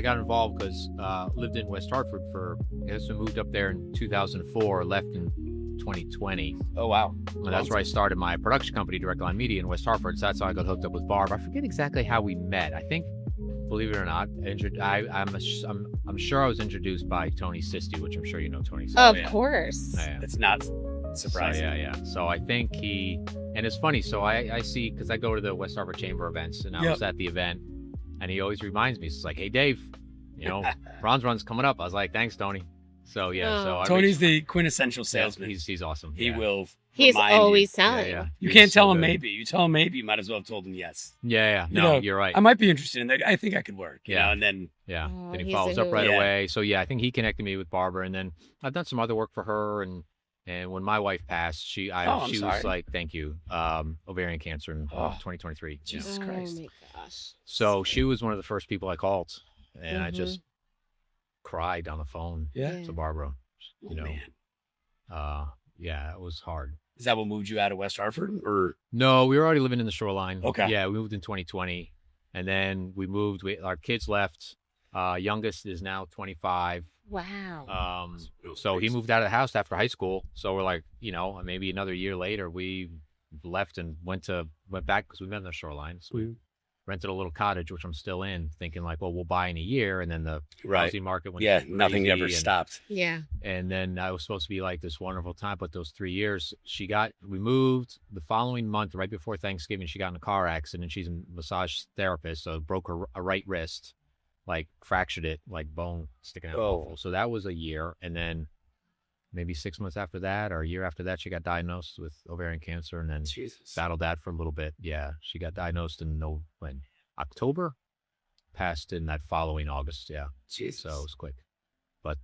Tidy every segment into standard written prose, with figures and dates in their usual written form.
I got involved because lived in West Hartford I guess we moved up there in 2004, left in 2020. Oh, wow. And that's where I started my production company, Direct Line Media in West Hartford. So that's how I got hooked up with Barb. I forget exactly how we met. I think, believe it or not, I'm sure I was introduced by Tony Sisti, which I'm sure you know Tony Sisti. Of course. Yeah. It's not surprising. So, yeah. So I think and it's funny. So I see, because I go to the West Hartford Chamber events, and I was at the event, and he always reminds me, it's like, hey, Dave, Ron's Run's coming up. I was like, thanks, Tony. So, yeah. So Tony's the quintessential salesman. He's awesome. He will. He's always you. selling. Yeah. You can't tell him maybe. You tell him maybe, you might as well have told him yes. Yeah. No, you're right. I might be interested in that. I think I could work. You know, and then. Yeah. Oh, then he he's follows a up right hoot. away. So, yeah, I think he connected me with Barbara. And then I've done some other work for her. And when my wife passed, she was like, thank you, ovarian cancer in 2023. Jesus Christ. Oh, my gosh. So she was one of the first people I called. And I just cried on the phone to Barbara. Man. Yeah, it was hard. Is that what moved you out of West Hartford? Or No, we were already living in the Shoreline. Okay. Yeah, we moved in 2020, and then we moved. Our kids left. Youngest is now 25. Wow. So he moved out of the house after high school. So we're like, maybe another year later, we left and went back because we met in the Shoreline. So we rented a little cottage, which I'm still in, thinking like, well, we'll buy in a year, and then the housing market went nothing crazy, ever and stopped. Yeah. And then I was supposed to be like this wonderful time, but those 3 years, we moved the following month, right before Thanksgiving, she got in a car accident. She's a massage therapist, so broke a right wrist, like fractured it, like bone sticking out. Awful. So that was a year. And then maybe 6 months after that, or a year after that, she got diagnosed with ovarian cancer, and then battled that for a little bit. Yeah. She got diagnosed in October, passed in that following August. Yeah. Jesus. So it was quick. But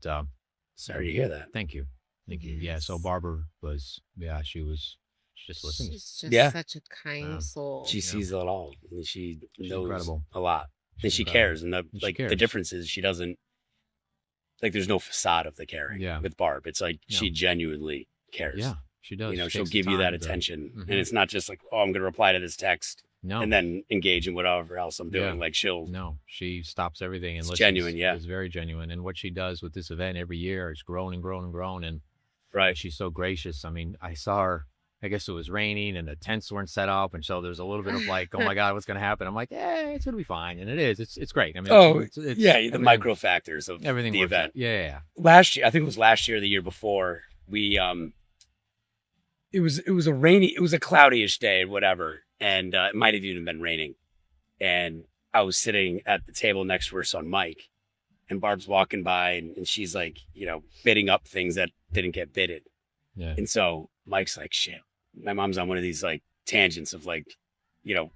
sorry to hear that. Thank you. Yeah. So Barbara was, she was just listening. She's just such a kind soul. She sees it all. And she knows incredible. A lot. And she cares. And the difference is she doesn't, there's no facade of the caring with Barb. It's like she genuinely cares. Yeah, she does. She'll give you that attention. And it's not just like, oh, I'm going to reply to this text. No. And then engage in whatever else I'm doing. She stops everything and listens. Genuine. Yeah. It's very genuine. And what she does with this event every year is grown and grown and grown. And she's so gracious. I mean, I saw her, I guess it was raining and the tents weren't set up. And so there's a little bit of like, oh my God, what's going to happen? I'm like, it's going to be fine. And it is. It's great. I mean, the micro factors of everything the event. Yeah. Last year, I think it was last year or the year before, we, it was a cloudy-ish day, whatever. And it might have even been raining. And I was sitting at the table next to her son, Mike, and Barb's walking by and she's like, bidding up things that didn't get bidded. Yeah. And so Mike's like, shit, my mom's on one of these like tangents of like,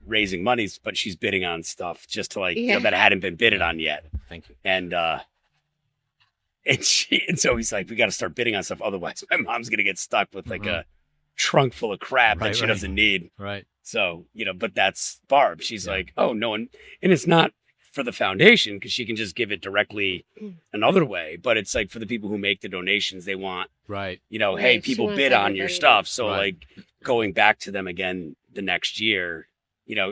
raising monies, but she's bidding on stuff just to like, that hadn't been bidded on yet. Thank you. And so he's like, we got to start bidding on stuff. Otherwise my mom's going to get stuck with like a trunk full of crap that she doesn't need. Right. So, but that's Barb. She's like, oh, no one. And it's not for the foundation because she can just give it directly another way. But it's like for the people who make the donations, they want, hey, people bid on your stuff. So like going back to them again the next year,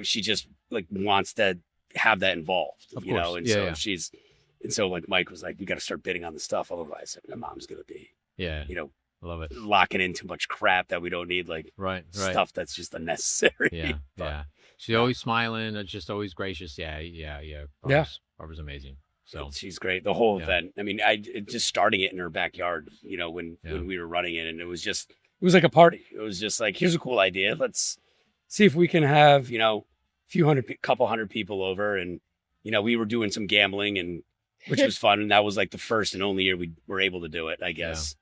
she just like wants to have that involved, of course. And so like Mike was like, we got to start bidding on the stuff. Otherwise my mom's going to be, I love it. Locking in too much crap that we don't need, like stuff that's just unnecessary. Yeah. She's always smiling, just always gracious. Yeah. Barbara's amazing. So she's great. The whole event. I mean, just starting it in her backyard, when we were running it, and it was like a party. It was just like, here's a cool idea. Let's see if we can have, couple hundred people over, and we were doing some gambling, and which was fun, and that was like the first and only year we were able to do it, I guess.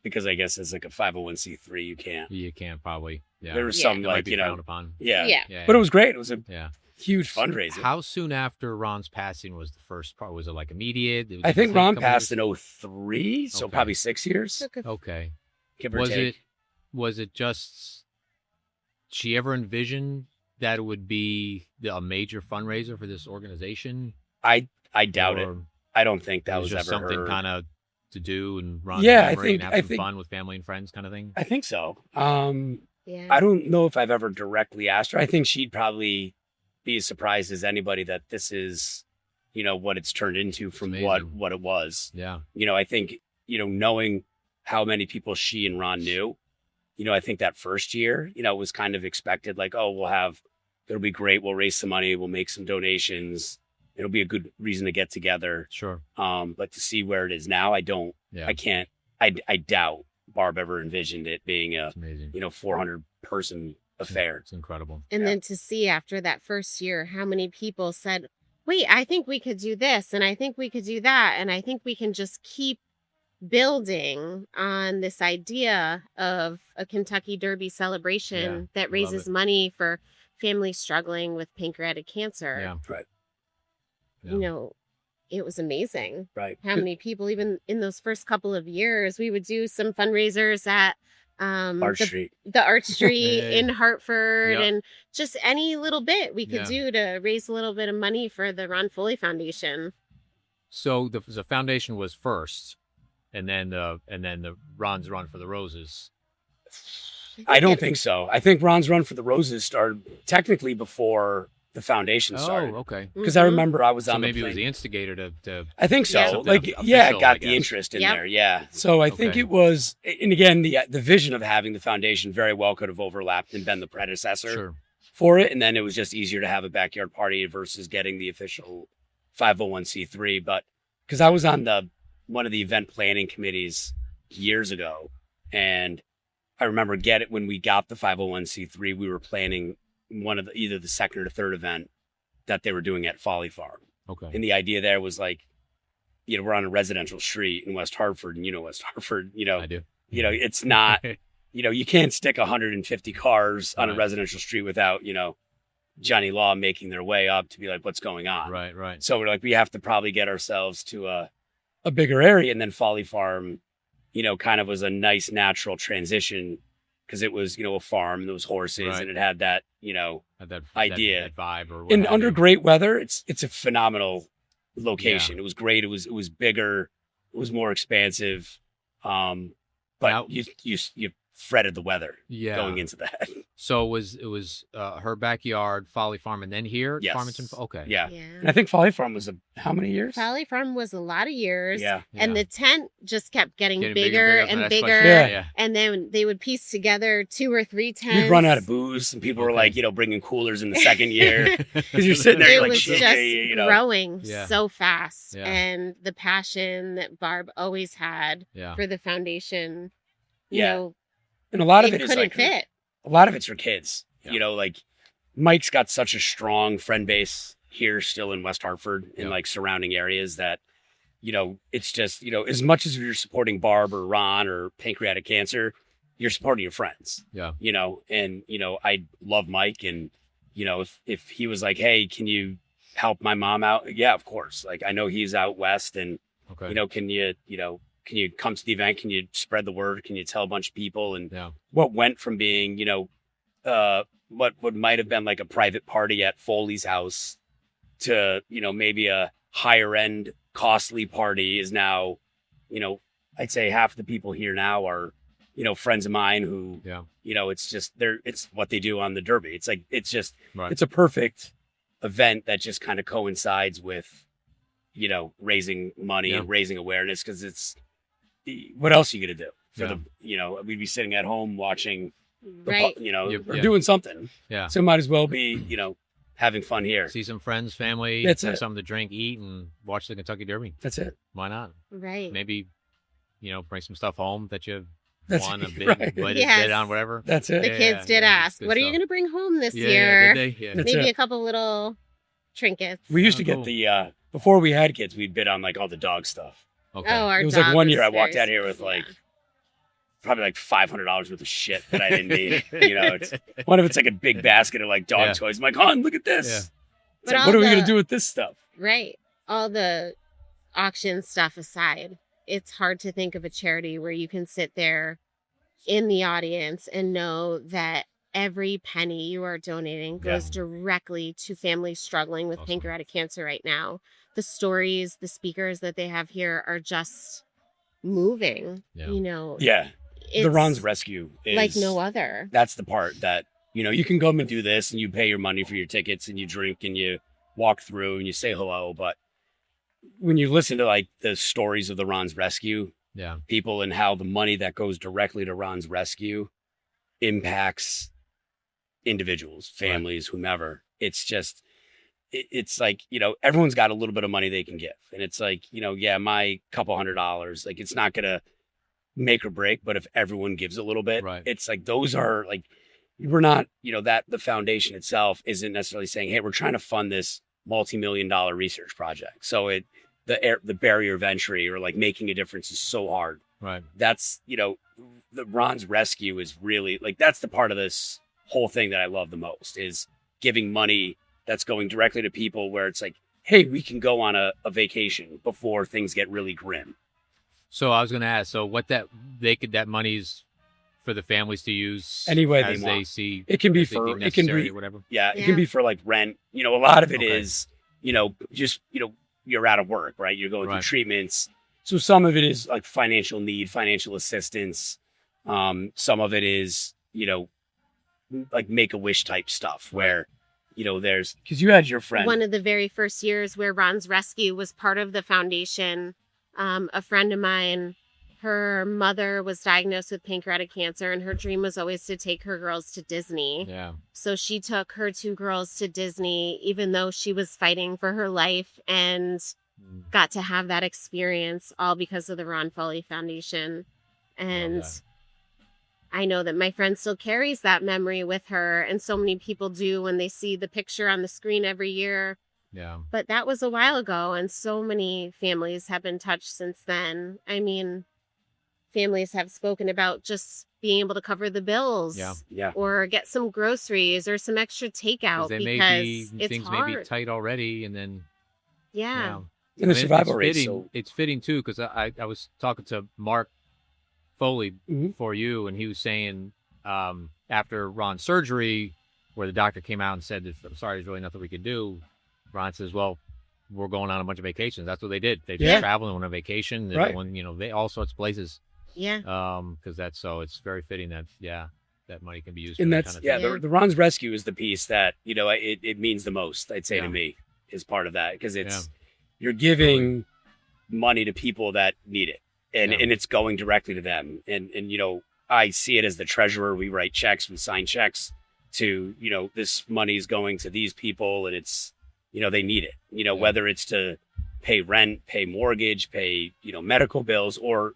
Because I guess as like a 501c3, you can't. You can't probably. Yeah. There was some like, frowned upon. Yeah. But it was great. It was a huge fundraiser. How soon after Ron's passing was the first part? Was it like immediate? I think Ron passed in 2003, so probably 6 years. Okay. Give or take. Was it just, she ever envisioned that it would be a major fundraiser for this organization? I doubt it. I don't think that was just ever something kind of to do and run and have some fun with family and friends kind of thing. I think so. I don't know if I've ever directly asked her. I think she'd probably be as surprised as anybody that this is what it's turned into from amazing. what it was. Yeah. I think, knowing how many people she and Ron knew, I think that first year, was kind of expected, like, oh, it'll be great. We'll raise some money. We'll make some donations. It'll be a good reason to get together. Sure. But to see where it is now, I doubt Barb ever envisioned it being a, amazing. 400 person affair. It's incredible. And then to see after that first year, how many people said, wait, I think we could do this. And I think we could do that. And I think we can just keep building on this idea of a Kentucky Derby celebration that raises money for families struggling with pancreatic cancer. Yeah. Right. Yeah. It was amazing. Right. How many people, even in those first couple of years, we would do some fundraisers at the Arch Street in Hartford, and just any little bit we could do to raise a little bit of money for the Ron Foley Foundation. So the foundation was first, and then the Ron's Run for the Roses. I don't think so. I think Ron's Run for the Roses started technically before the foundation started. Oh, okay. Because I remember I was on maybe the it was the instigator to I think so. Yeah. It got the interest in there. Yeah. So I think Okay. it was, and again, the vision of having the foundation very well could have overlapped and been the predecessor for it. And then it was just easier to have a backyard party versus getting the official 501c3. But because I was on one of the event planning committees years ago, and I remember when we got the 501c3, we were planning either the second or the third event that they were doing at Foley Farm. Okay. And the idea there was like, we're on a residential street in West Hartford, and West Hartford, I do. It's not, you can't stick 150 cars on a residential street without, Johnny Law making their way up to be like, what's going on? Right. So we're like, we have to probably get ourselves to a bigger area. And then Foley Farm, kind of was a nice natural transition because it was, a farm, there was horses, and it had that, idea, that vibe, or and under great weather, it's a phenomenal location. Yeah. It was great. It was bigger. It was more expansive. But now, you fretted the weather going into that. So it was her backyard, Foley Farm, and then here, Farmington. Okay. Yeah. And I think Foley Farm was how many years? Foley Farm was a lot of years. Yeah. And the tent just kept getting bigger and bigger. Yeah. And then they would piece together 2 or 3 tents. You'd run out of booze, and people were like, bringing coolers in the second year because you're sitting there, it was just growing so fast, and the passion that Barb always had for the foundation. You know, and a lot of it is couldn't fit. A lot of it's for kids. Like Mike's got such a strong friend base here still in West Hartford and like surrounding areas that, it's just, as much as you're supporting Barb or Ron or pancreatic cancer, you're supporting your friends. Yeah. And, I love Mike, and, if he was like, hey, can you help my mom out? Yeah, of course. Like, I know he's out West, and, can you come to the event? Can you spread the word? Can you tell a bunch of people? And what went from being, what might have been like a private party at Foley's house to, maybe a higher end costly party is now, I'd say half the people here now are, friends of mine who, it's just it's what they do on the Derby. It's like, it's just, it's a perfect event that just kind of coincides with, raising money and raising awareness. Cause what else are you going to do for the, we'd be sitting at home watching, or doing something. Yeah. So might as well be, having fun here. See some friends, family, have something to drink, eat, and watch the Kentucky Derby. That's it. Why not? Right. Maybe, bring some stuff home that you won a bid, bid on, whatever. That's it. The kids did ask, what are you going to bring home this year? Did they? Yeah. Maybe a couple little trinkets. We used to get the, before we had kids, we'd bid on like all the dog stuff. Okay. Oh, it was like one year I walked out here with like probably like $500 worth of shit that I didn't need. It's one of it's like a big basket of like dog toys. I'm like, hon, look at this. It's like, what are we gonna do with this stuff? Right. All the auction stuff aside, it's hard to think of a charity where you can sit there in the audience and know that every penny you are donating goes directly to families struggling with pancreatic cancer right now. The stories, the speakers that they have here are just moving. The Ron's Rescue is like no other. That's the part that, you can come and do this and you pay your money for your tickets and you drink and you walk through and you say hello. But, when you listen to like the stories of the Ron's Rescue people and how the money that goes directly to Ron's Rescue impacts individuals, families, whomever, it's just, it's like, you know, everyone's got a little bit of money they can give. And it's like, you know, yeah, my couple $100, like it's not going to make or break, but if everyone gives a little bit, it's like, those are like, we're not, you know, that the foundation itself isn't necessarily saying, hey, we're trying to fund this multi-million-dollar research project. So the barrier of entry or like making a difference is so hard. Right. That's, you know, the Ron's Rescue is really like, that's the part of this whole thing that I love the most, is giving money that's going directly to people where it's like, hey, we can go on a vacation before things get really grim. So I was going to ask, so what that money's for the families to use any way as they see. It can be for, it can be whatever. Yeah, it can be for like rent. You know, a lot of it is, you know, just, you know, you're out of work, right? You're going through treatments. So some of it is like financial need, financial assistance. Some of it is, you know, like Make-A-Wish type stuff where, you know, there's, because you had your friend. One of the very first years where Ron's Rescue was part of the foundation, a friend of mine, her mother was diagnosed with pancreatic cancer, and her dream was always to take her girls to Disney. Yeah. So she took her 2 girls to Disney, even though she was fighting for her life, and got to have that experience all because of the Ron Foley Foundation. And I know that my friend still carries that memory with her, and so many people do when they see the picture on the screen every year. Yeah. But that was a while ago, and so many families have been touched since then. I mean, families have spoken about just being able to cover the bills, or get some groceries or some extra takeout because things hard. may be tight already, and then and the survival rate. It's fitting too, because I was talking to Mark Foley for you, and he was saying after Ron's surgery, where the doctor came out and said, "I'm sorry, there's really nothing we could do." Ron says, "Well, we're going on a bunch of vacations." That's what they did. They just traveled on a vacation. They're going, you know, they all sorts of places. Yeah. Because it's very fitting that that money can be used. And for that's that kind of thing. the Ron's Rescue is the piece that, you know, it means the most. I'd say to me is part of that, because it's you're giving money to people that need it, and it's going directly to them. And you know, I see it as the treasurer. We write checks, we sign checks to, you know, this money is going to these people, and it's, you know, they need it. You know, whether it's to pay rent, pay mortgage, pay, you know, medical bills, or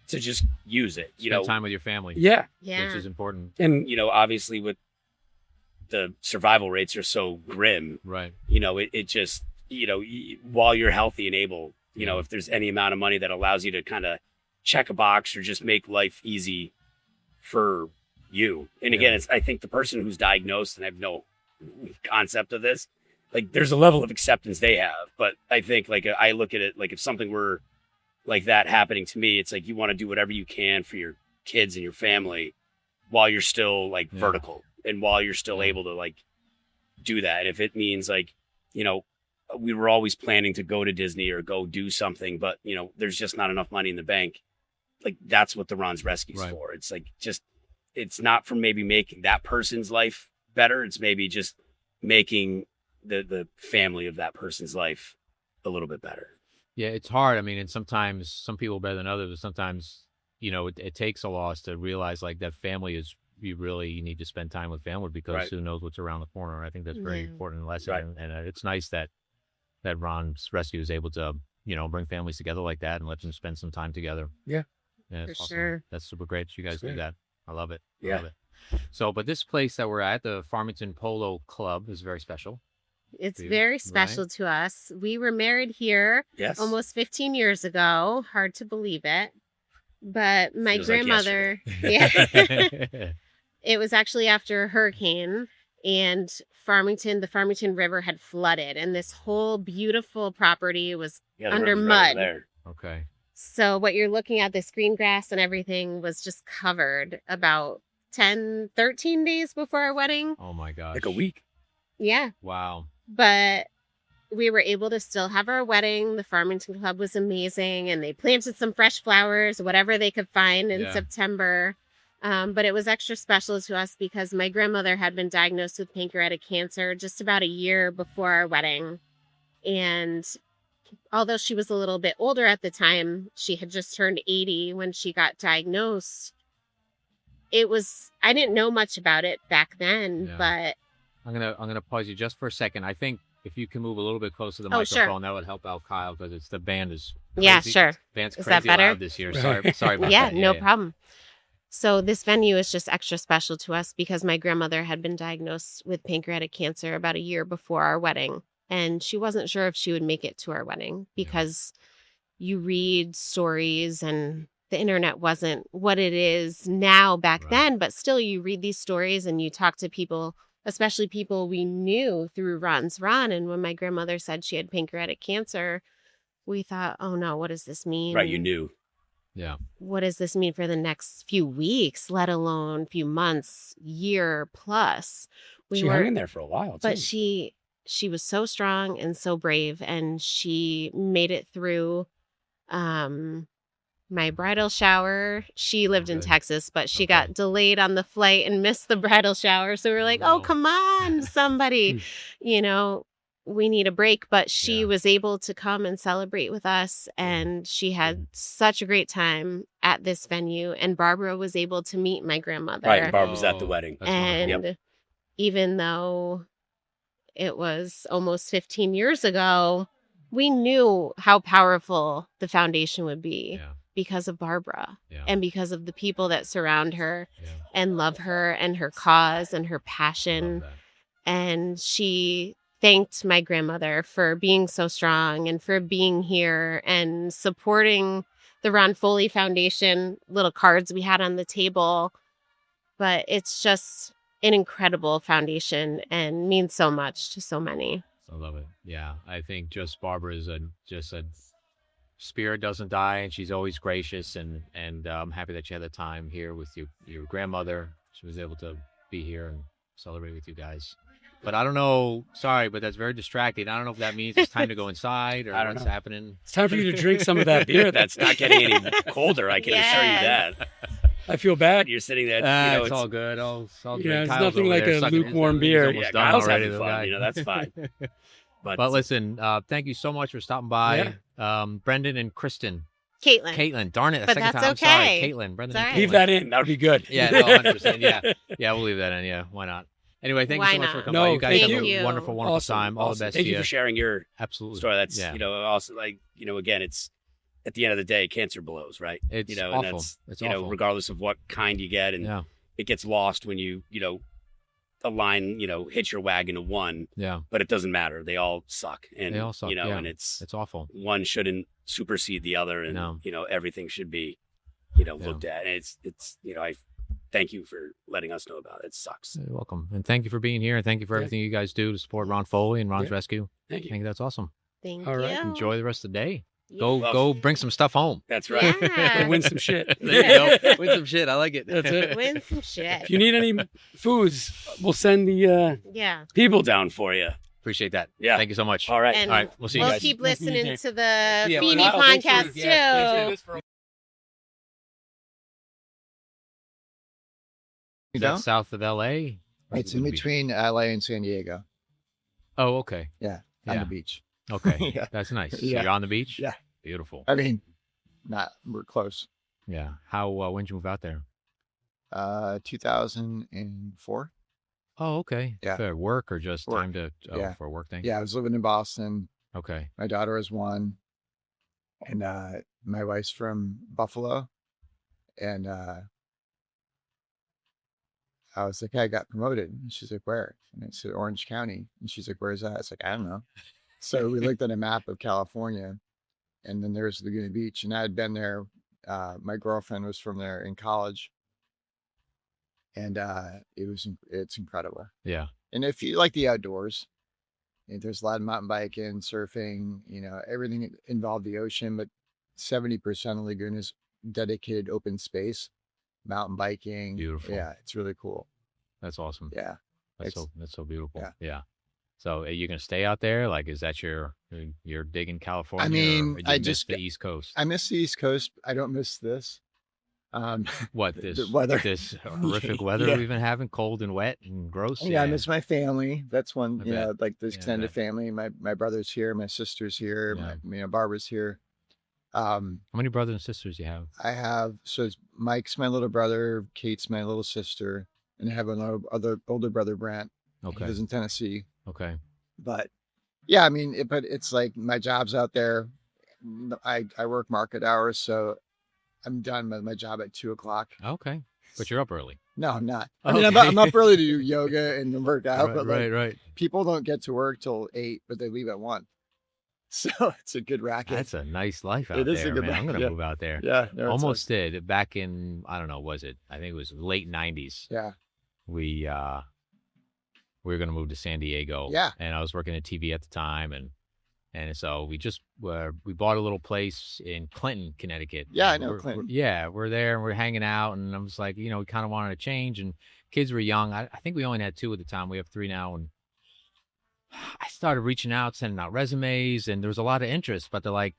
to just use it, you Spend know, time with your family. Yeah. Which is important. And, you know, obviously with the survival rates are so grim, right? You know, it just, you know, while you're healthy and able, you know, if there's any amount of money that allows you to kind of check a box or just make life easy for you. And again, it's, I think the person who's diagnosed, and I have no concept of this, like there's a level of acceptance they have, but I think like I look at it like if something were like that happening to me, it's like you want to do whatever you can for your kids and your family while you're still like vertical, and while you're still able to like do that. And if it means like, you know, we were always planning to go to Disney or go do something, but you know, there's just not enough money in the bank. Like that's what the Ron's Rescue is for. It's like, just, it's not for maybe making that person's life better. It's maybe just making the family of that person's life a little bit better. Yeah, it's hard. I mean, and sometimes some people are better than others, but sometimes, you know, it takes a loss to realize like that family is, you need to spend time with family, because who knows what's around the corner. I think that's very important lesson. And it's nice that Ron's Rescue is able to, you know, bring families together like that and let them spend some time together. Yeah. Yeah, for awesome. sure. That's super great that you guys do that. I love it. Yeah. I love it. So, but this place that we're at, the Farmington Polo Club, is very special. It's very special to us. We were married here almost 15 years ago. Hard to believe it. But my grandmother, it was actually after a hurricane, and the Farmington River had flooded, and this whole beautiful property was under mud. Okay. So what you're looking at, this green grass and everything, was just covered about 10, 13 days before our wedding. Oh my gosh. Like a week. Yeah. Wow. But we were able to still have our wedding. The Farmington Club was amazing, and they planted some fresh flowers, whatever they could find in September. But it was extra special to us because my grandmother had been diagnosed with pancreatic cancer just about a year before our wedding. And although she was a little bit older at the time, she had just turned 80 when she got diagnosed. I didn't know much about it back then, but I'm gonna pause you just for a second. I think if you can move a little bit closer to the Oh, sure. microphone, that would help out Kyle, because the band is crazy. Yeah, sure. Band's Is crazy that better? loud this year. Sorry about Yeah, that. no problem. So this venue is just extra special to us because my grandmother had been diagnosed with pancreatic cancer about a year before our wedding. And she wasn't sure if she would make it to our wedding because you read stories and the internet wasn't what it is now back then, but still you read these stories and you talk to people, especially people we knew through Ron's Ron. And when my grandmother said she had pancreatic cancer, we thought, oh no, what does this mean? Right, you knew. Yeah. What does this mean for the next few weeks, let alone few months, year plus? She hung in there for a while, too. But she was so strong and so brave, and she made it through my bridal shower. She lived in Texas, but she got delayed on the flight and missed the bridal shower. So we were like, oh, come on, somebody, we need a break. But she was able to come and celebrate with us, and she had such a great time at this venue. And Barbara was able to meet my grandmother. Right, Barbara was at the wedding. And even though it was almost 15 years ago, we knew how powerful the foundation would be because of Barbara and because of the people that surround her and love her and her cause and her passion. And she thanked my grandmother for being so strong and for being here and supporting the Ron Foley Foundation, little cards we had on the table. But it's just an incredible foundation and means so much to so many. I love it. Yeah, I think just Barbara is just a spirit doesn't die, and she's always gracious, and I'm happy that you had the time here with your grandmother. She was able to be here and celebrate with you guys. But I don't know. Sorry, but that's very distracting. I don't know if that means it's time to go inside or what's happening. It's time for you to drink some of that beer. That's not getting any colder. I can assure you that. I feel bad. You're sitting there. It's all good. It's all good. It's Kyle's nothing like a lukewarm beer. Yeah, Kyle's already, having fun. That's fine. But listen, thank you so much for stopping by. Brendan and Kristen. Caitlin. Darn it. But second that's time. okay. I'm sorry. Caitlin. Brendan. Sorry. Leave that in. That would be good. Yeah, no, 100%. Yeah, we'll leave that in. Yeah, why not? Anyway, thank you so much for coming by. You guys have a wonderful time. All the best Thank to you for sharing your story. That's, also again, it's at the end of the day, cancer blows, right? It's awful. And that's, it's awful. Regardless of what kind you get. And it gets lost when a line, hits your wagon to one. Yeah. But it doesn't matter. They all suck. And, they all suck. And it's awful. One shouldn't supersede the other. And, everything should be, looked at. And it's I thank you for letting us know about it. It sucks. You're welcome. And thank you for being here. And thank you for everything you guys do to support Ron Foley and Ron's Rescue. Thank you. I think that's awesome. Thank All you. right. Enjoy the rest of the day. Yeah. Go bring some stuff home. That's right. Yeah. Go win some shit. There you go. Win some shit. I like it. That's it. Win some shit. If you need any foods, we'll send the people down for you. Appreciate that. Yeah. Thank you so much. All right. And all right. We'll see you we'll guys. keep listening to the Yeah, Feeny well, podcast too. Is that south of LA? It's in between LA and San Diego. Oh, okay. Yeah, on the beach. Okay. Yeah. That's nice. So Yeah. you're on the beach? Yeah. Beautiful. I mean, we're close. Yeah. How, when did you move out there? 2004. Oh, okay. Yeah. For work or just Work. time to, for a work thing? Yeah, I was living in Boston. Okay. My daughter was one. And my wife's from Buffalo. And I was like, hey, I got promoted. And she's like, where? And I said, Orange County. And she's like, where's that? It's like, I don't know. So we looked at a map of California, and then there's Laguna Beach. And I had been there. My girlfriend was from there in college. And it's incredible. Yeah. And if you like the outdoors, there's a lot of mountain biking, surfing, everything involved the ocean, but 70% of Laguna is dedicated open space. Mountain biking. Beautiful. Yeah, it's really cool. That's awesome. Yeah. That's so beautiful. Yeah. So are you going to stay out there? Like, is that you're digging California? I mean, or do you miss the East Coast? I miss the East Coast. I don't miss this. What the weather. this horrific weather Yeah. we've been having, cold and wet and gross. Yeah, I miss my family. That's one, I bet. like the Yeah, I extended bet. family. My brother's here, my sister's here, Yeah. Barbara's here. How many brothers and sisters you have? I have, so Mike's my little brother, Kate's my little sister, and I have another older brother, Brent. He Okay. lives in Tennessee. Okay. But yeah, I mean, but it's like my job's out there. I work market hours, so I'm done with my job at 2:00. Okay. But you're up early. No, I'm not. I mean, Okay. I'm up early to do yoga and work out, Right, but like right. people don't get to work till 8, but they leave at 1. So it's a good racket. That's a nice life out It is a there, good man. I'm life, gonna yeah. move out there. Yeah, no, it's Almost did back in, I don't know, was it? I think it was late 90s. yeah, We were gonna move to San Diego. Yeah. And I was working at TV at the time, and so we just we bought a little place in Clinton, Connecticut. Yeah, I And know Clinton. we're there and we're hanging out, and I was like, we kind of wanted to change, and kids were young. I think we only had 2 at the time. We have 3 now, and I started reaching out, sending out resumes, and there was a lot of interest, but they're like,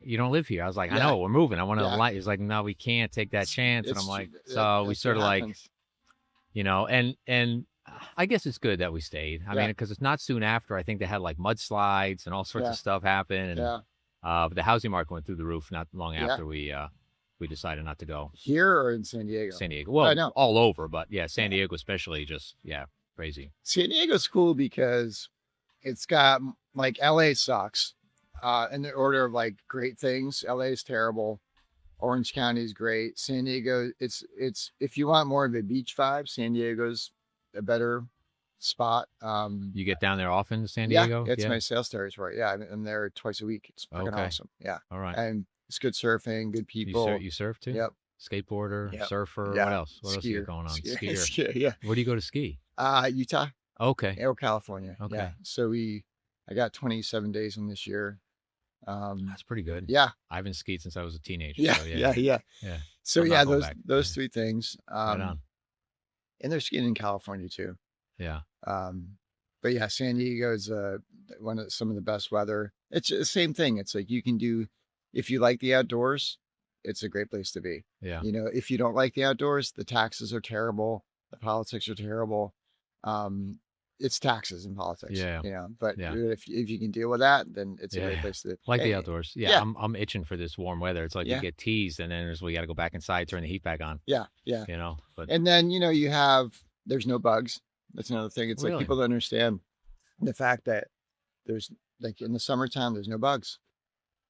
"You don't live here." I was like, "I Yeah. know, we're moving. I want to." Yeah. He's like, "No, we can't take that chance," and I'm like, That's so we what sort of like, happens. and I guess it's good that we stayed. I Yeah. mean, because it's not soon after. I think they had like mudslides and all sorts Yeah. of stuff happen, and Yeah, but the housing market went through the roof not long Yeah. after we decided not to go. here or in San Diego. San Diego, well, know. all over, but yeah, San Diego especially, just crazy. San Diego's cool because it's got like LA sucks. In the order of like great things, LA is terrible. Orange County is great. San Diego, it's if you want more of a beach vibe, San Diego's a better spot. You get down there often to San Yeah, Diego? it's my sales territory. Yeah, I'm there twice a week. It's fucking Okay. awesome. Yeah, All right. and it's good surfing, good people. You surf too? Yep. Skateboarder, Yep. surfer. Yeah. What else? What else you Skier. got going on? Skier. Skier. Skier, yeah. Where do you go to ski? Utah Okay. or California. Okay. Yeah. So I got 27 days in this year. That's pretty good. Yeah. I haven't skied since I was a teenager. Yeah. So Yeah. Yeah. So I'm not yeah, going back. those Yeah. 3 things. Right on. And they're skiing in California too. Yeah. But yeah, San Diego is some of the best weather. It's the same thing. It's like you can do, if you like the outdoors, it's a great place to be. Yeah. If you don't like the outdoors, the taxes are terrible. The politics are terrible. It's taxes and politics. Yeah. But Yeah. if you can deal with that, then it's a Yeah. great place to Like the and- outdoors. Yeah. yeah. I'm itching for this warm weather. It's like Yeah. you get teased and then we got to go back inside, turn the heat back on, Yeah. Yeah. but And then, there's no bugs. That's another thing. It's like Really? people don't understand the fact that there's like in the summertime, there's no bugs.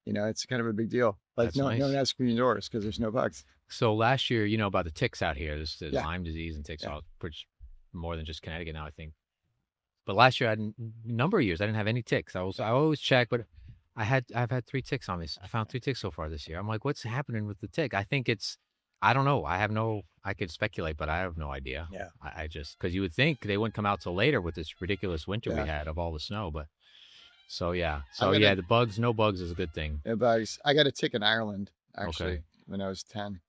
It's kind of a big deal. Like That's no nice. one has screen doors because there's no bugs. So last year, about the ticks out here. There's Yeah. Lyme disease and ticks Yeah. out pretty more than just Connecticut now, I think. But last year, I had a number of years, I didn't have any ticks. I always check, but I've had 3 ticks on me. I found 3 ticks so far this year. I'm like, what's happening with the tick? I think I don't know. I could speculate, but I have no idea. Yeah. I just, because you would think they wouldn't come out till later with this ridiculous winter Yeah. we had of all the snow, but so yeah. I'm gonna- No bugs is a good thing. No bugs. I got a tick in Ireland actually Okay. when I was 10.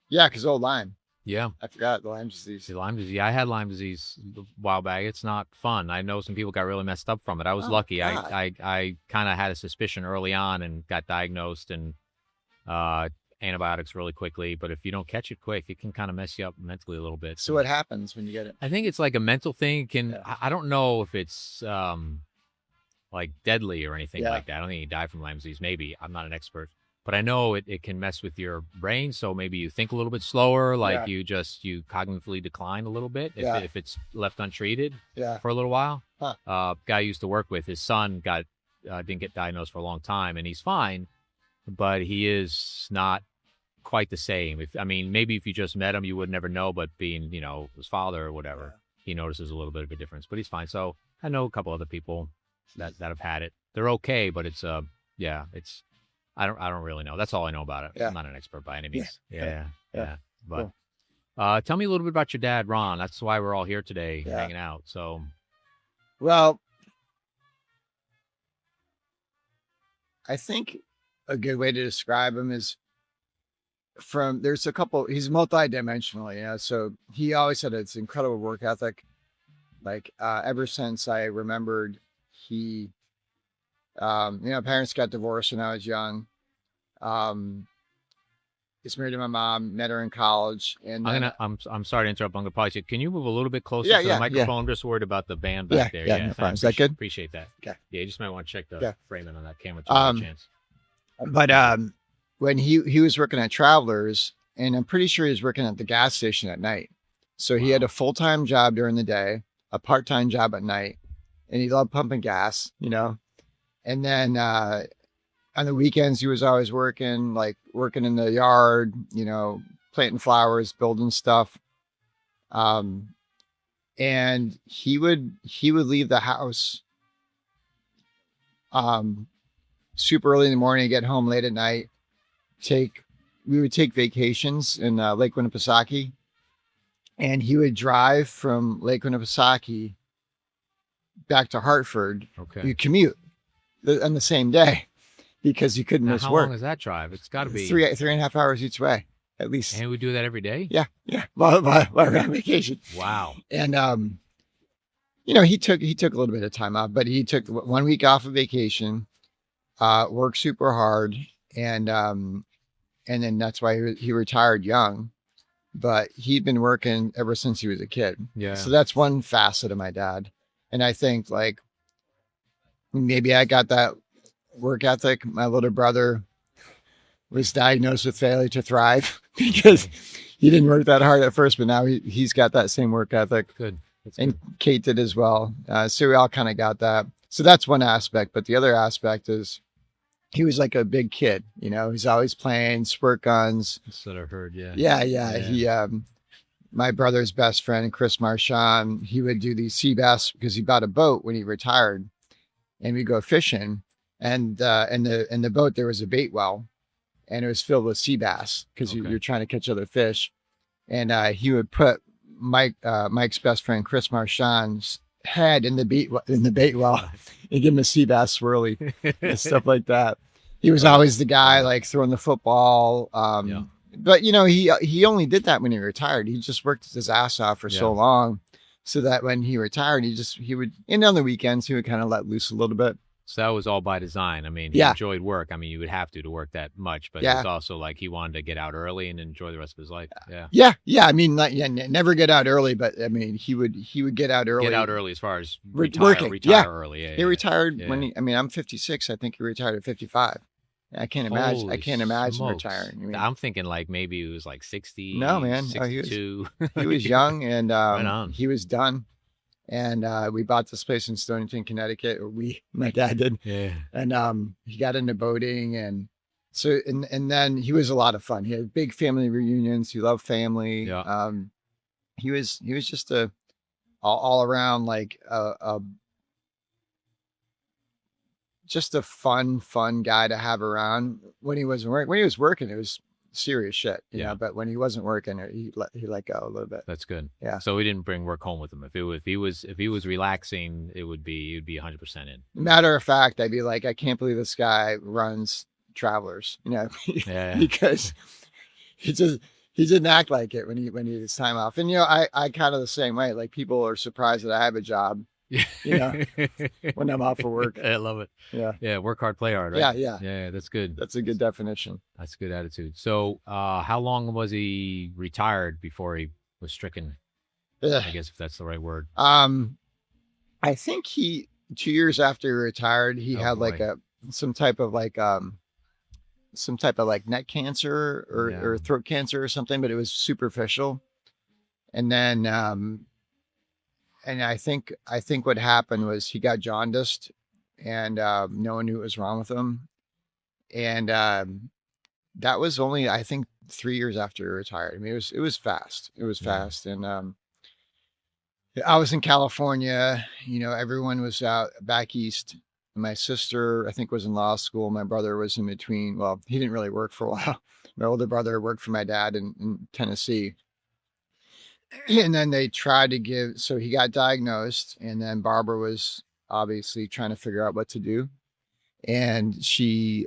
Yeah, because old Lyme. Yeah. I forgot the Lyme disease. See, Lyme disease. I had Lyme disease a while back. It's not fun. I know some people got really messed up from it. I was Oh, lucky. God. I kind of had a suspicion early on and got diagnosed and antibiotics really quickly. But if you don't catch it quick, it can kind of mess you up mentally a little bit. So what happens when you get it? I think it's like a mental thing. Yeah. I don't know if it's like deadly or anything Yeah. like that. I don't think you die from Lyme disease. Maybe. I'm not an expert. But I know it can mess with your brain, so maybe you think a little bit slower, like you cognitively decline a little bit Yeah. if it's left untreated Yeah. for a little while. Huh. Guy I used to work with, his son didn't get diagnosed for a long time, and he's fine, but he is not quite the same. Maybe if you just met him, you would never know, but being his father or whatever, he notices a little bit of a difference. But he's fine. So I know a couple other people that have had it. They're okay, but it's it's. I don't really know. That's all I know about it. Yeah. I'm not an expert by any means. Yeah. But Cool. tell me a little bit about your dad, Ron. That's why we're all here today, Yeah. hanging out. So Well, I think a good way to describe him is there's a couple, he's multi-dimensional, so he always had this incredible work ethic. Like, ever since I remembered he, parents got divorced when I was young. He's married to my mom, met her in college. And then, I'm sorry to interrupt. I'm gonna pause you. Can you move a little bit closer Yeah, to the yeah, microphone? I'm just worried about the band back there. no Yeah, problem. Is that appreciate, good? appreciate that. Okay. Yeah, you just might want to check the Yeah. framing on that camera too. By chance. But when he was working at Travelers, and I'm pretty sure he was working at the gas station at night. So he had a full-time job during the day, a part-time job at night, and he loved pumping gas, you know. And then on the weekends, he was always working in the yard, you know, planting flowers, building stuff. And he would leave the house super early in the morning, get home late at night. We would take vacations in Lake Winnipesaukee, and he would drive from Lake Winnipesaukee back to Hartford. Okay. You commute on the same day because you couldn't miss how work. long is that drive? It's got to be 3.5 hours each way, at least. And we do that every day. Yeah. While we're on vacation. Wow. And you know, he took a little bit of time off, but he took 1 week off of vacation, worked super hard, and then that's why he retired young. But he'd been working ever since he was a kid. Yeah. So that's one facet of my dad. And I think like maybe I got that work ethic. My little brother was diagnosed with failure to thrive because he didn't work that hard at first, but now he's got that same work ethic. Good. And Kate did as well. So we all kind of got that. So that's one aspect. But the other aspect is he was like a big kid, you know, he's always playing squirt guns. That's what I've heard. Yeah. Yeah. He, my brother's best friend, Chris Marchand, he would do these sea bass because he bought a boat when he retired, and we'd go fishing. And in the boat, there was a bait well, and it was filled with sea bass because you're trying to catch other fish. And he would put Mike's best friend, Chris Marchand's head in the bait well and give him a sea bass swirly and stuff like that. He was always the guy like throwing the football. But you know, he only did that when he retired. He just worked his ass off for so long, so that when he retired, he would, and on the weekends he would kind of let loose a little bit. So that was all by design. I mean, he enjoyed work. I mean, you would have to work that much, but it's also like he wanted to get out early and enjoy the rest of his life. Yeah. I mean, never get out early, but I mean, he would get out early. Get out early as far as working. Retire early. He retired when I'm 56. I think he retired at 55. I can't imagine. I can't imagine retiring. I mean, I'm thinking like maybe it was like 60. No, man. 62. He was young, and he was done. And we bought this place in Stonington, Connecticut. Or my dad did. Yeah. And he got into boating, and so and then he was a lot of fun. He had big family reunions. He loved family. Yeah. He was just a all around like just a fun guy to have around when he wasn't working. When he was working, it was serious shit, you know, but when he wasn't working, he let go a little bit. That's good. Yeah. So he didn't bring work home with him. If he was relaxing, you'd be 100% in. Matter of fact, I'd be like, I can't believe this guy runs Travelers, you know, because he didn't act like it when he had his time off. And, you know, I kind of the same way, like people are surprised that I have a job, you know, when I'm off for work. I love it. Yeah. Work hard, play hard. Right? Yeah. That's good. That's a good definition. That's a good attitude. So, how long was he retired before he was stricken? I guess if that's the right word. I think 2 years after he retired, he had like some type of neck cancer or throat cancer or something, but it was superficial. And then, and I think what happened was he got jaundiced, and no one knew what was wrong with him. And that was only, I think, 3 years after he retired. I mean, it was fast. It was fast. And I was in California. You know, everyone was out back east. My sister, I think, was in law school. My brother was in between. Well, he didn't really work for a while. My older brother worked for my dad in Tennessee. And then they tried to so he got diagnosed, and then Barbara was obviously trying to figure out what to do. And she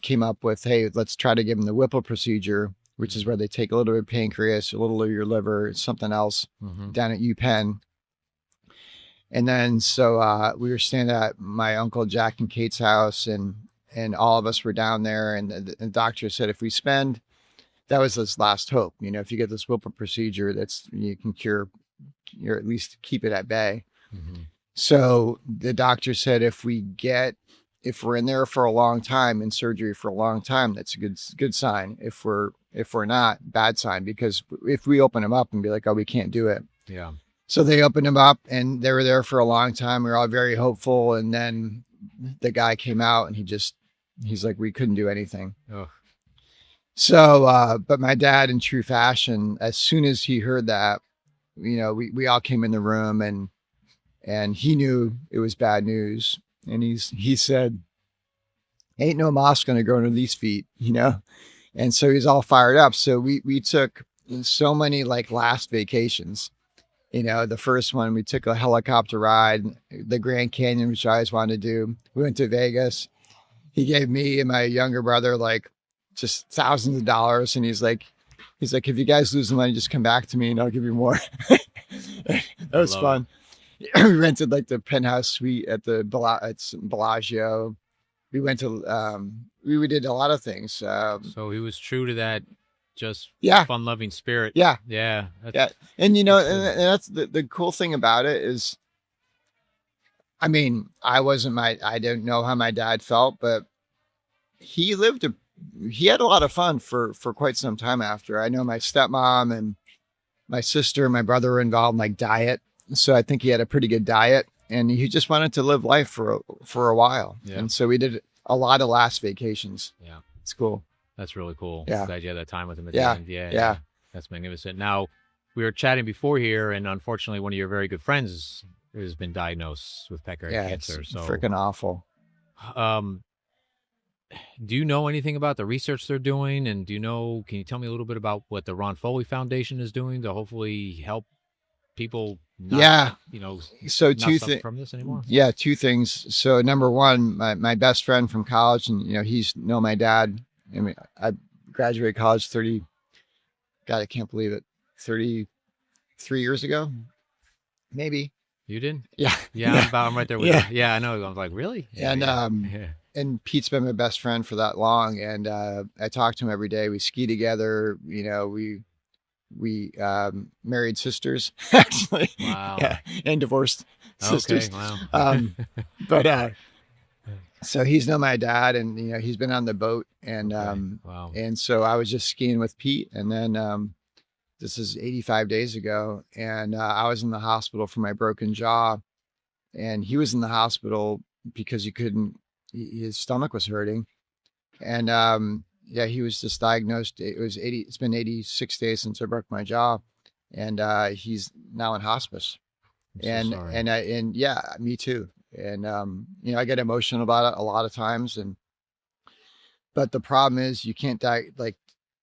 came up with, hey, let's try to give him the Whipple procedure, which is where they take a little bit of pancreas, a little of your liver, something else down at UPenn. And then so we were staying at my uncle Jack and Kate's house, and all of us were down there. And the doctor said, if we spend that was his last hope. You know, if you get this Whipple procedure, you can cure, or at least keep it at bay. Mm-hmm. So the doctor said, if we're in there for a long time, in surgery for a long time, that's a good sign. If we're not, bad sign, because if we open him up and be like, oh, we can't do it. Yeah. So they opened him up and they were there for a long time. We were all very hopeful. And then the guy came out and he's like, we couldn't do anything. Oh. So, but my dad, in true fashion, as soon as he heard that, you know, we all came in the room and he knew it was bad news. And he said, ain't no moss going to grow under these feet, you know? And so he's all fired up. So we took so many like last vacations. You know, the first one, we took a helicopter ride, the Grand Canyon, which I always wanted to do. We went to Vegas. He gave me and my younger brother like just thousands of dollars. And he's like, if you guys lose the money, just come back to me and I'll give you more. That was fun. We rented like the penthouse suite at the Bellagio. We went to, we did a lot of things. So he was true to that, just yeah, fun-loving spirit. Yeah. Yeah. Yeah. And you know, and that's the cool thing about it is, I mean, I didn't know how my dad felt, but he had a lot of fun for quite some time after. I know my stepmom and my sister and my brother were involved in like diet. So I think he had a pretty good diet and he just wanted to live life for a while. Yeah. And so we did a lot of last vacations. Yeah. It's cool. That's really cool. Yeah. Glad you had that time with him at yeah. the end. Yeah. That's magnificent. Now, we were chatting before here, and unfortunately, one of your very good friends has been diagnosed with pancreatic cancer. It's so freaking awful. Do you know anything about the research they're doing? And can you tell me a little bit about what the Ron Foley Foundation is doing to hopefully help people not, so suffer from this anymore? Yeah, two things. So number one, my best friend from college, and you know, he's known my dad. I mean, I graduated college 30, God, I can't believe it, 33 years ago, maybe. You did? Yeah. Yeah, I'm right there with you. Yeah, I know. I was like, really? Yeah, and Pete's been my best friend for that long. And I talk to him every day. We ski together. You know, we married sisters, actually. Wow. Yeah, and divorced sisters. Okay, wow. But so he's known my dad, and you know, he's been on the boat, and wow. And so I was just skiing with Pete, and then this is 85 days ago, and I was in the hospital for my broken jaw, and he was in the hospital because his stomach was hurting, and yeah, he was just diagnosed. It's been 86 days since I broke my jaw, and he's now in hospice. I'm so sorry. And yeah, me too. And you know, I get emotional about it a lot of times, but the problem is you can't die. Like,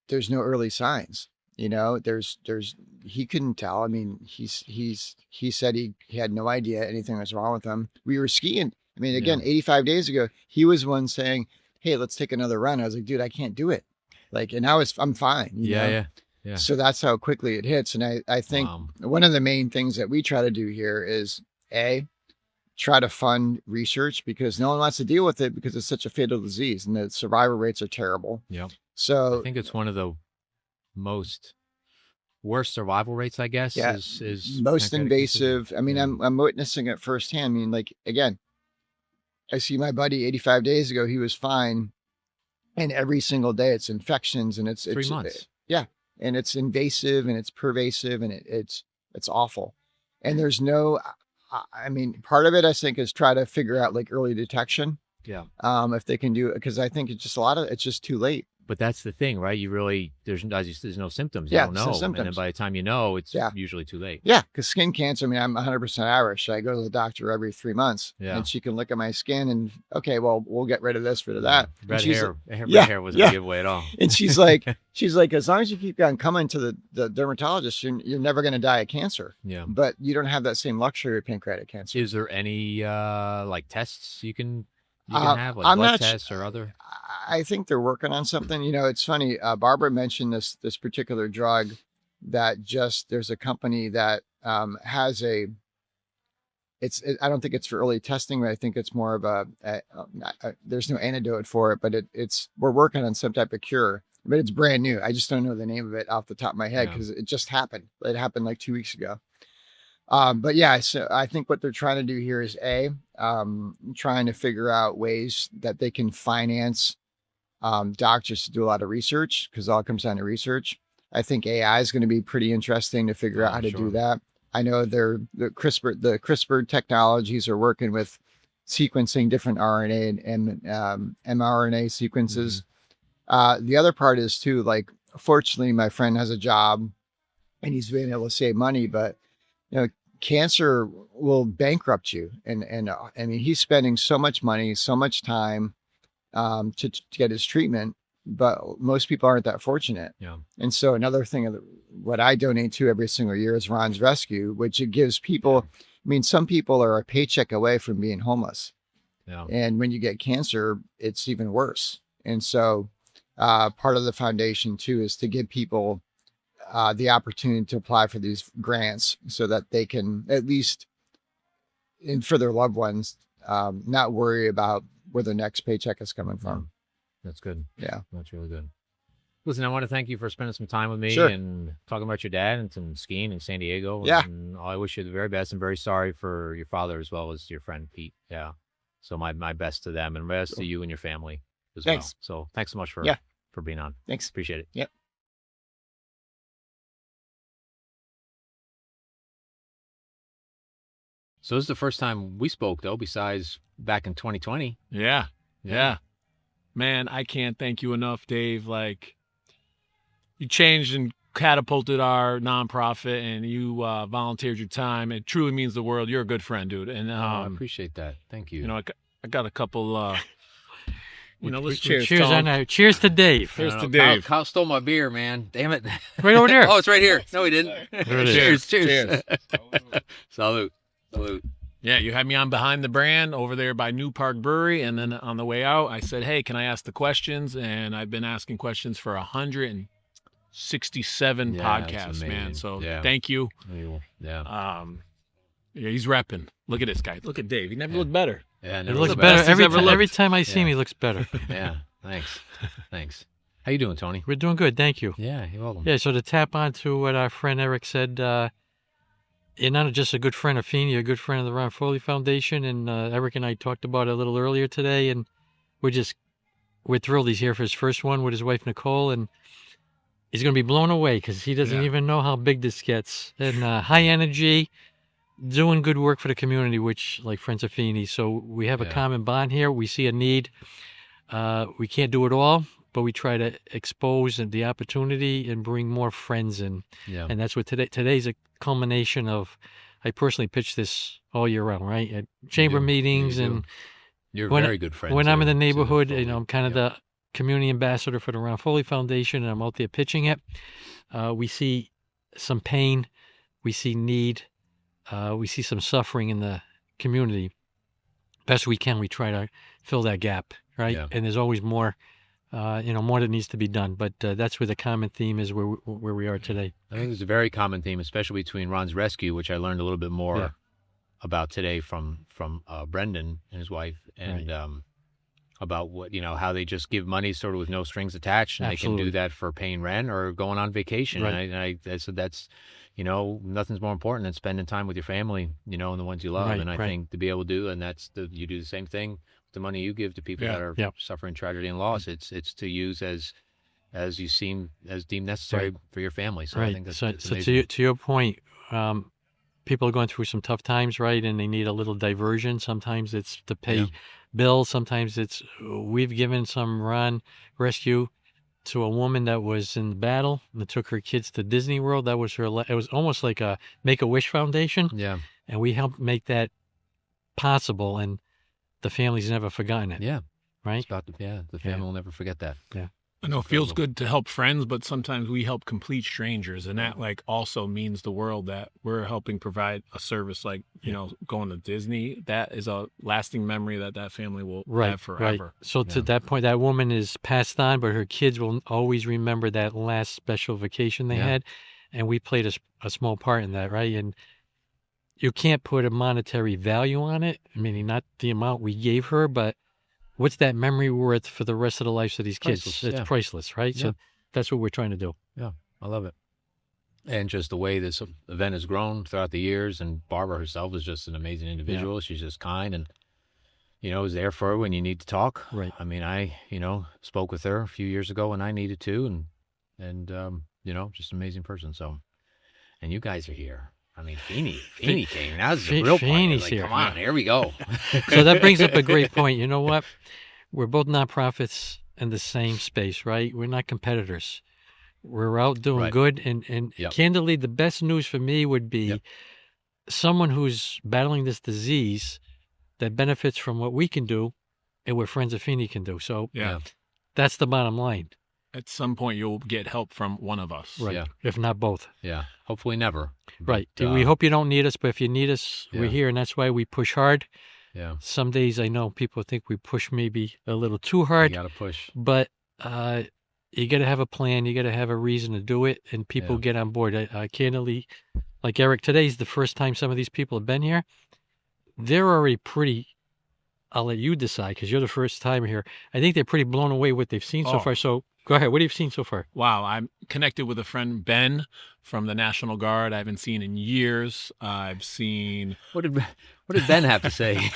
there's no early signs. You know, he couldn't tell. I mean, he said he had no idea anything was wrong with him. We were skiing. I mean, again, 85 days ago, he was the one saying, hey, let's take another run. I was like, dude, I can't do it. Like, and I'm fine. You know? Yeah. So that's how quickly it hits. And I think one of the main things that we try to do here is try to fund research, because no one wants to deal with it because it's such a fatal disease and the survival rates are terrible. Yeah. So I think it's one of the worst survival rates, I guess. Yeah, is most invasive. I mean, Yeah. I'm witnessing it firsthand. I mean, like, again, I see my buddy 85 days ago, he was fine. And every single day it's infections, and it's 3 months. Yeah. And it's invasive and it's pervasive, and it's awful. And there's no, I mean, part of it I think is try to figure out like early detection. Yeah. If they can do it, because I think it's just too late. But that's the thing, right? You really, there's no symptoms. Yeah, You don't there's no know. And then symptoms. by the time you know, it's usually too late. Yeah, because skin cancer, I mean, I'm 100% Irish. I go to the doctor every 3 months, Yeah. and she can look at my skin and, okay, well, we'll get rid of this, rid of that. Red And she's hair. like- Red Yeah, hair wasn't yeah. a giveaway at all. And she's like, as long as you keep on coming to the dermatologist, you're never going to die of cancer. Yeah. But you don't have that same luxury with pancreatic cancer. Is there any like tests you can have, like I'm blood not tests or other? I think they're working on something. You know, it's funny. Barbara mentioned this particular drug that there's a company that has I don't think it's for early testing, but I think it's more of there's no antidote for it, but we're working on some type of cure but it's brand new. I just don't know the name of it off the top of my head Yeah. because it just happened. It happened like 2 weeks ago. But yeah, so I think what they're trying to do here is trying to figure out ways that they can finance doctors to do a lot of research, because it all comes down to research. I think AI is going to be pretty interesting to figure out how to do that. I know the CRISPR technologies are working with sequencing different RNA and mRNA sequences. The other part is too, like, fortunately, my friend has a job and he's been able to save money, but cancer will bankrupt you. And I mean, he's spending so much money, so much time to get his treatment, but most people aren't that fortunate. Yeah. And so another thing of what I donate to every single year is Ron's Rescue, which it gives people. I mean, some people are a paycheck away from being homeless. Yeah. And when you get cancer, it's even worse. And so part of the foundation too is to give people the opportunity to apply for these grants so that they can at least, and for their loved ones, not worry about where their next paycheck is coming from. That's good. Yeah. That's really good. Listen, I want to thank you for spending some time with me Sure. and talking about your dad and some skiing in San Diego. Yeah. And I wish you the very best. I'm very sorry for your father as well as your friend Pete. Yeah. So my best to them and best to you and your family as Thanks. well. So thanks so much for being on. Thanks. Appreciate it. Yep. So this is the first time we spoke, though, besides back in 2020. Yeah. Man, I can't thank you enough, Dave. Like, you changed and catapulted our nonprofit, and you volunteered your time. It truly means the world. You're a good friend, dude. And I appreciate that. Thank you. You know, I got a couple. Let's Cheers cheers. on that. Cheers to Dave. Cheers I to don't know. Dave. Kyle stole my beer, man. Damn it. Right over there. Oh, it's right here. No, he didn't. There it is. Cheers. Salute. Yeah, you had me on Behind the Brand over there by New Park Brewery, and then on the way out, I said, "Hey, can I ask the questions?" And I've been asking questions for 167 podcasts, man. So thank you. Yeah. Yeah, he's repping. Look at this guy. Look at Dave. He never looked better. Yeah. It never looks looked better best he's ever looked. every time I see him. He looks better. Yeah. Thanks. How you doing, Tony? We're doing good. Thank you. Yeah, you're welcome. Yeah. So to tap on to what our friend Eric said, you're not just a good friend of Feeney, you're a good friend of the Ron Foley Foundation, and Eric and I talked about it a little earlier today, and we're thrilled he's here for his first one with his wife Nicole, and he's going to be blown away because he doesn't even know how big this gets. And high energy, doing good work for the community, which, like Friends of Feeney. So we have a common bond here. We see a need. We can't do it all, but we try to expose the opportunity and bring more friends in. Yeah. And that's what today's a culmination of. I personally pitch this all year round, right? At chamber meetings, and you're when, very good friends. When I'm in the neighborhood, Foley. I'm kind of the community ambassador for the Ron Foley Foundation, and I'm out there pitching it. We see some pain, we see need, we see some suffering in the community. Best we can, we try to fill that gap, right? Yeah. And there's always more. More that needs to be done, but that's where the common theme is where we are today. I think it's a very common theme, especially between Ron's Rescue, which I learned a little bit more about today from Brendan and his wife, and about what how they just give money sort of with no strings attached, and Absolutely. they can do that for paying rent or going on vacation. Right. And I said that's nothing's more important than spending time with your family, and the ones you love. Right, and I right. think to be able to do, and you do the same thing. The money you give to people that are suffering tragedy and loss, it's to use as deemed necessary for your family. So I think that's to your point, people are going through some tough times, right? And they need a little diversion. Sometimes it's to pay bills. Sometimes we've given some Ron Rescue to a woman that was in battle and took her kids to Disney World. That was it was almost like a Make-A-Wish Foundation. Yeah. And we helped make that possible, and the family's never forgotten it. Yeah. Right? It's about the family will never forget that. Yeah. I know it feels good to help friends, but sometimes we help complete strangers, and that also means the world that we're helping provide a service like going to Disney. That is a lasting memory that family will have forever. Right. So to that point, that woman is passed on, but her kids will always remember that last special vacation they had, and we played a small part in that, right? And you can't put a monetary value on it. I mean, not the amount we gave her, but what's that memory worth for the rest of the lives of these kids? Priceless, It's priceless, right? Yeah. So that's what we're trying to do. Yeah, I love it. And just the way this event has grown throughout the years, and Barbara herself is just an amazing individual. She's just kind and, is there for her when you need to talk. Right. I mean, I, spoke with her a few years ago when I needed to, and just an amazing person. So, and you guys are here. I mean, Feeney came. That was the real part. Feeney's Like, here. come on, here we go. So that brings up a great point. You know what? We're both nonprofits in the same space, right? We're not competitors. We're out doing Right. good. And Yep. candidly, the best news for me would be Yep. someone who's battling this disease that benefits from what we can do and what Friends of Feeney can do. So Yeah. that's the bottom line. At some point, you'll get help from one of us. Right. Yeah. If not both. Yeah, hopefully never. Right. But, We hope you don't need us, but if you need us, we're Yeah. here. And that's why we push hard. Yeah, Some days I know people think we push maybe a little too you hard, got to push. but you got to have a plan. You got to have a reason to do it, and people Yeah. get on board. I candidly, like Eric, today's the first time some of these people have been here. They're already pretty. I'll let you decide because you're the first time here. I think they're pretty blown away what they've seen so Oh. far. So go ahead. What have you seen so far? Wow, I'm connected with a friend, Ben, from the National Guard. I haven't seen in years. I've seen. What did Ben have to say?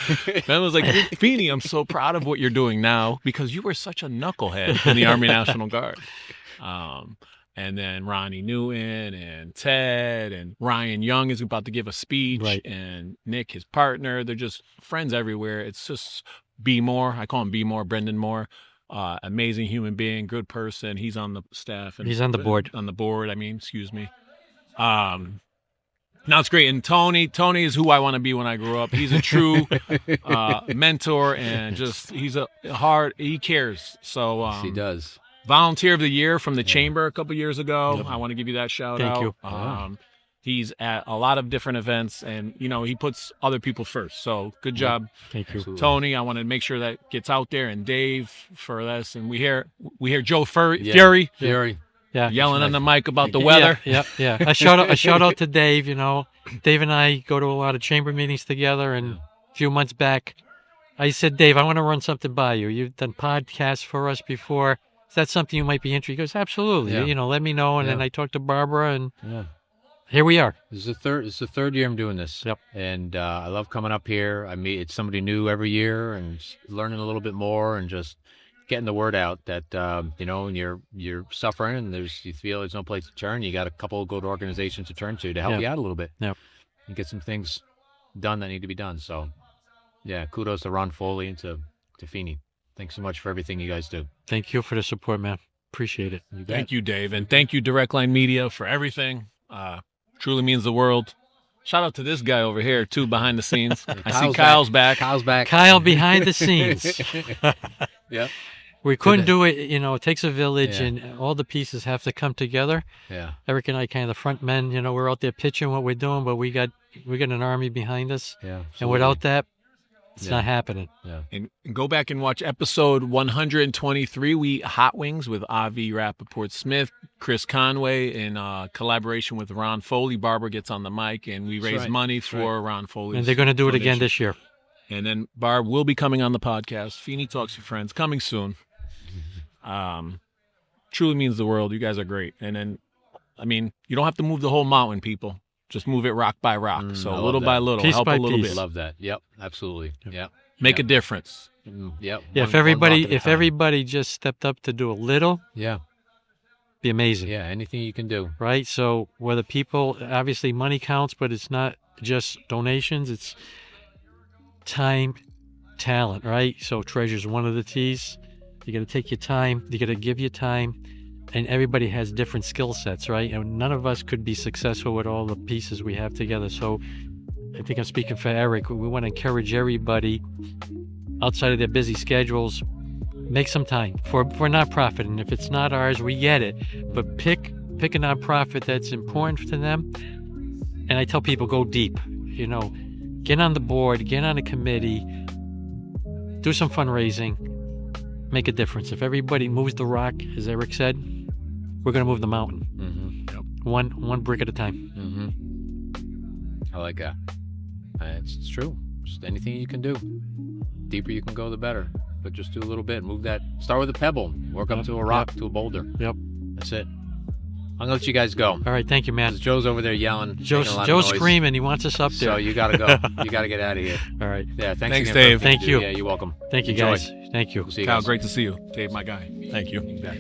Ben was like, Feeney, I'm so proud of what you're doing now because you were such a knucklehead in the Army National Guard. And then Ronnie Newton and Ted and Ryan Young is about to give a speech. Right. And Nick, his partner, they're just friends everywhere. It's just B. Moore. I call him B. Moore, Brendan Moore. Amazing human being, good person. He's on the staff. And He's on the board. On the board, excuse me. Now it's great. And Tony is who I want to be when I grow up. He's a true mentor and just, he cares. So Yes, he does. Volunteer of the Year from the Chamber a couple years ago. I want to give you that shout Thank out. you. He's at a lot of different events and, he puts other people first. So good job, Thank you. Absolutely. Tony. I want to make sure that gets out there, and Dave for this. And we hear Joe Yeah. Fury Fury. Yeah. yelling on the mic about the weather. Yeah. A shout out to Dave. Dave and I go to a lot of chamber meetings together, and a few months back, I said, Dave, I want to run something by you. You've done podcasts for us before. Is that something you might be interested in? He goes, absolutely. Yeah. Let me know. And Yeah. then I talked to Barbara, and Yeah. here we are. This is the third year I'm doing this. Yep. And I love coming up here. I meet somebody new every year and just learning a little bit more and just getting the word out that when you're suffering and you feel there's no place to turn, you got a couple of good organizations to turn to help Yep. you out a little bit. Yep. And get some things done that need to be done. So yeah, kudos to Ron Foley and to Feeney. Thanks so much for everything you guys do. Thank you for the support, man. Appreciate it. You bet. Thank you, Dave. And thank you, Direct Line Media, for everything. Truly means the world. Shout out to this guy over here, too, behind the scenes. I see Kyle's back. Kyle's back. Kyle behind the scenes. Yeah. We couldn't do it. It takes a village, Yeah. and all the pieces have to come together. Yeah. Eric and I kind of the front men. We're out there pitching what we're doing, but we got an army behind us, Yeah. and without that, it's Yeah. not happening. Yeah. And go back and watch episode 123. We eat hot wings with Avi Rappaport Smith, Chris Conway, in collaboration with Ron Foley. Barbara gets on the mic, and we raise right. money for Ron Foley. And they're going to do it again this year. And then Barb will be coming on the podcast. Feeney Talks to Friends, coming soon. Truly means the world. You guys are great. And then, you don't have to move the whole mountain, people. Just move it rock by rock. So I love little that. by little, Piece help by a little piece. bit. Love that. Yep. Absolutely. Yep. Make a difference. Yep. Yeah, if everybody just stepped up to do a little, Yeah. be amazing. Yeah. Anything you can do. Right? So whether people, obviously money counts, but it's not just donations, it's time, talent, right? So treasure's one of the T's. You got to take your time. You got to give your time. And everybody has different skill sets, right? And none of us could be successful with all the pieces we have together. So I think I'm speaking for Eric. We want to encourage everybody outside of their busy schedules, make some time for a nonprofit. And if it's not ours, we get it. But pick a nonprofit that's important to them. And I tell people, go deep. Get on the board, get on a committee, do some fundraising, make a difference. If everybody moves the rock, as Eric said, we're going to move the mountain. Mm-hmm. One brick at a time. Mm-hmm. I like that. It's true. Just anything you can do. Deeper you can go, the better. But just do a little bit. Move that. Start with a pebble. Work up to a rock, to a boulder. Yep. That's it. I'm gonna let you guys go. All right, thank you, man. Joe's over there yelling. Joe's making a lot of noise. screaming. He wants us up there. So you gotta go. You gotta get out of here. All right. Yeah. Thanks, Thanks again Dave. for everything Thank do. you. Yeah, you're welcome. Thank you, Enjoy. guys. Thank you. We'll see you Kyle, guys. great to see you. Dave, my guy. Thank you. Yeah.